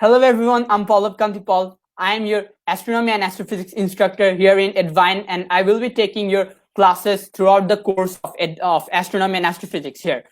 Hello everyone, I'm Pallob. Paul. I am your Astronomy and Astrophysics instructor here in Edvive, and I will be taking your classes throughout the course of Astronomy and Astrophysics here.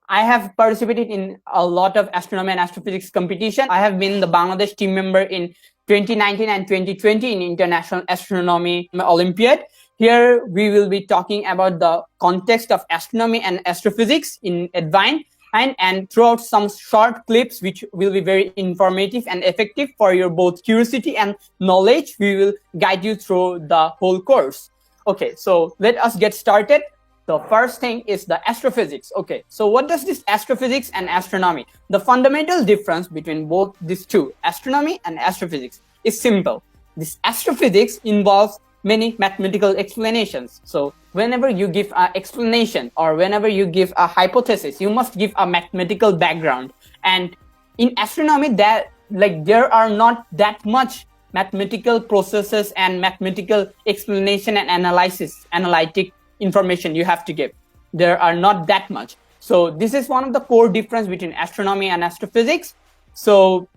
I have participated in a lot of astronomy and astrophysics competition. I have been the Bangladesh team member in 2019 and 2020 in International Astronomy Olympiad. Here we will be talking about the context of astronomy and astrophysics in Edvive, and throughout some short clips which will be very informative and effective for your both curiosity and knowledge. We will guide you through the whole course. Okay, so let us get started. The first thing is the astrophysics. Okay, so what does this astrophysics and astronomy? The fundamental difference between both these two, astronomy and astrophysics, is simple. This astrophysics involves many mathematical explanations. So whenever you give an explanation or whenever you give a hypothesis, you must give a mathematical background. And in astronomy, there are not that much mathematical processes and mathematical explanation and analytic information you have to give. There are not that much. So this is one of the core difference between astronomy and astrophysics. So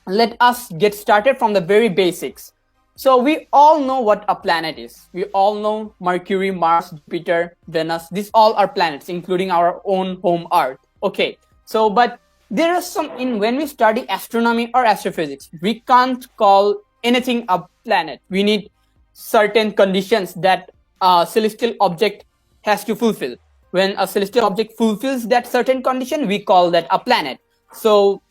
let us get started from the very basics. So we all know what a planet is. We all know Mercury, Mars, Jupiter, Venus. These all are planets, including our own home Earth. Okay. So, but there are when we study astronomy or astrophysics, we can't call anything a planet. We need certain conditions that a celestial object has to fulfill. When a celestial object fulfills that certain condition, we call that a planet. So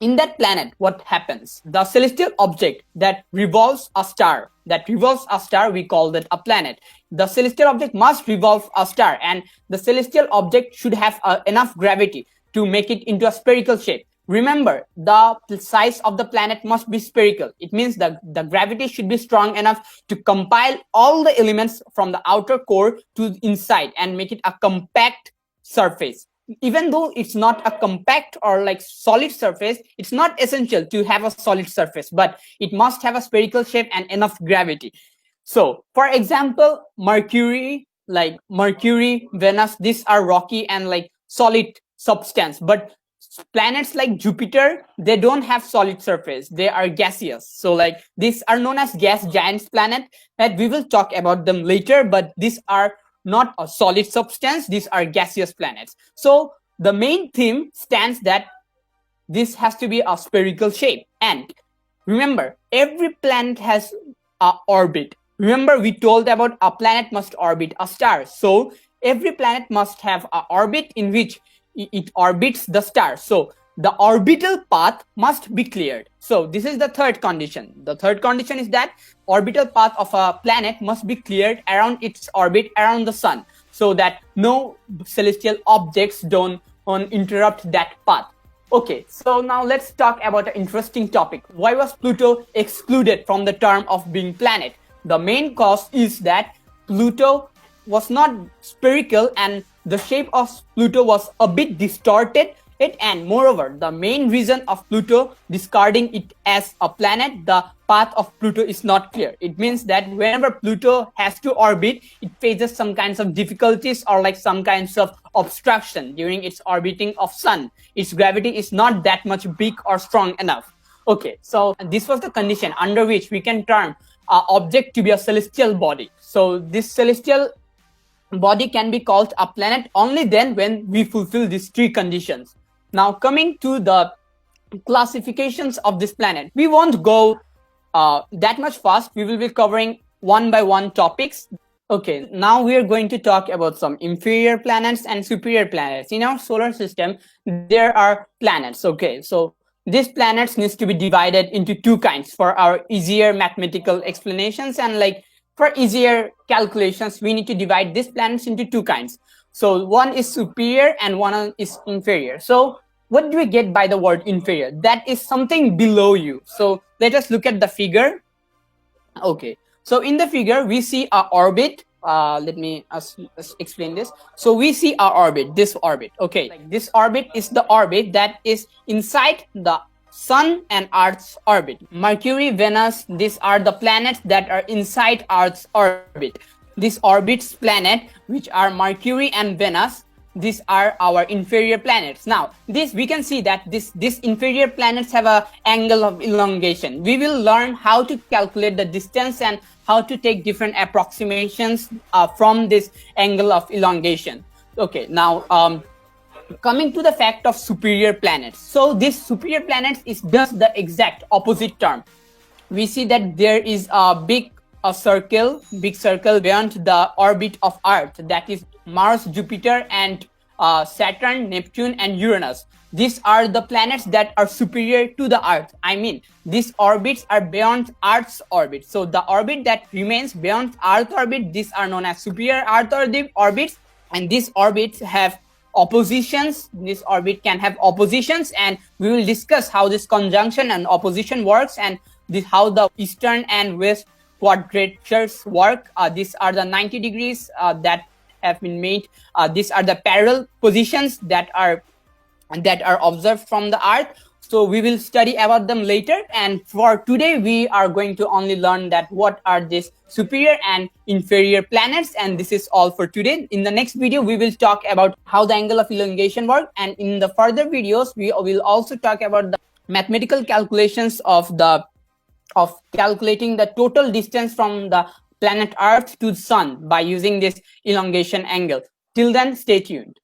in that planet, what happens? The celestial object that revolves a star, we call that a planet. The celestial object must revolve a star, and the celestial object should have enough gravity to make it into a spherical shape. Remember, the size of the planet must be spherical. It means the gravity should be strong enough to compile all the elements from the outer core to inside and make it a compact surface. Even though it's not a compact or like solid surface, it's not essential to have a solid surface, but it must have a spherical shape and enough gravity. So, for example, Mercury, Venus, these are rocky and like solid substance, but planets like Jupiter, they don't have solid surface. They are gaseous. So like these are known as gas giants planet, that we will talk about them later, but these are not a solid substance. These are gaseous planets. So the main theme stands that this has to be a spherical shape. And remember, every planet has an orbit. Remember, we told about a planet must orbit a star. So every planet must have an orbit in which it orbits the star. So the orbital path must be cleared. So this is the third condition. The third condition is that orbital path of a planet must be cleared around its orbit around the sun, so that no celestial objects don't interrupt that path. Okay, so now let's talk about an interesting topic. Why was Pluto excluded from the term of being planet? The main cause is that Pluto was not spherical and the shape of Pluto was a bit distorted. And moreover, the main reason of Pluto discarding it as a planet, the path of Pluto is not clear. It means that whenever Pluto has to orbit, it faces some kinds of difficulties or like some kinds of obstruction during its orbiting of sun. Its gravity is not that much big or strong enough. Okay, so this was the condition under which we can term an object to be a celestial body. So this celestial body can be called a planet only then when we fulfill these three conditions. Now coming to the classifications of this planet, we won't go that much fast. We will be covering one by one topics. Okay, now we are going to talk about some inferior planets and superior planets. In our solar system, there are planets. Okay, so these planets needs to be divided into two kinds for our easier mathematical explanations, and like for easier calculations, we need to divide these planets into two kinds. So one is superior and one is inferior. So what do we get by the word inferior? That is something below you. So let us look at the figure. Okay, so in the figure we see our orbit. Let me explain this. So we see our orbit, this orbit. Okay, like this orbit is the orbit that is inside the Sun and Earth's orbit. Mercury, Venus, these are the planets that are inside Earth's orbit. This orbits planet, which are Mercury and Venus, these are our inferior planets. Now this we can see that this inferior planets have a angle of elongation. We will learn how to calculate the distance and how to take different approximations from this angle of elongation. Okay, now coming to the fact of superior planets. So this superior planets is just the exact opposite term. We see that there is a big circle beyond the orbit of Earth, that is Mars, Jupiter, and Saturn, Neptune, and Uranus. These are the planets that are superior to the Earth. I mean, these orbits are beyond Earth's orbit. So the orbit that remains beyond Earth orbit, these are known as superior Earth orbits, and these orbits have oppositions. This orbit can have oppositions, and we will discuss how this conjunction and opposition works, and how the eastern and west quadratures work. These are the 90 degrees that have been made. These are the parallel positions that are observed from the Earth. So we will study about them later, and for today we are going to only learn that what are these superior and inferior planets, and this is all for today. In the next video we will talk about how the angle of elongation works, and in the further videos we will also talk about the mathematical calculations of calculating the total distance from the planet Earth to the Sun by using this elongation angle. Till then, stay tuned.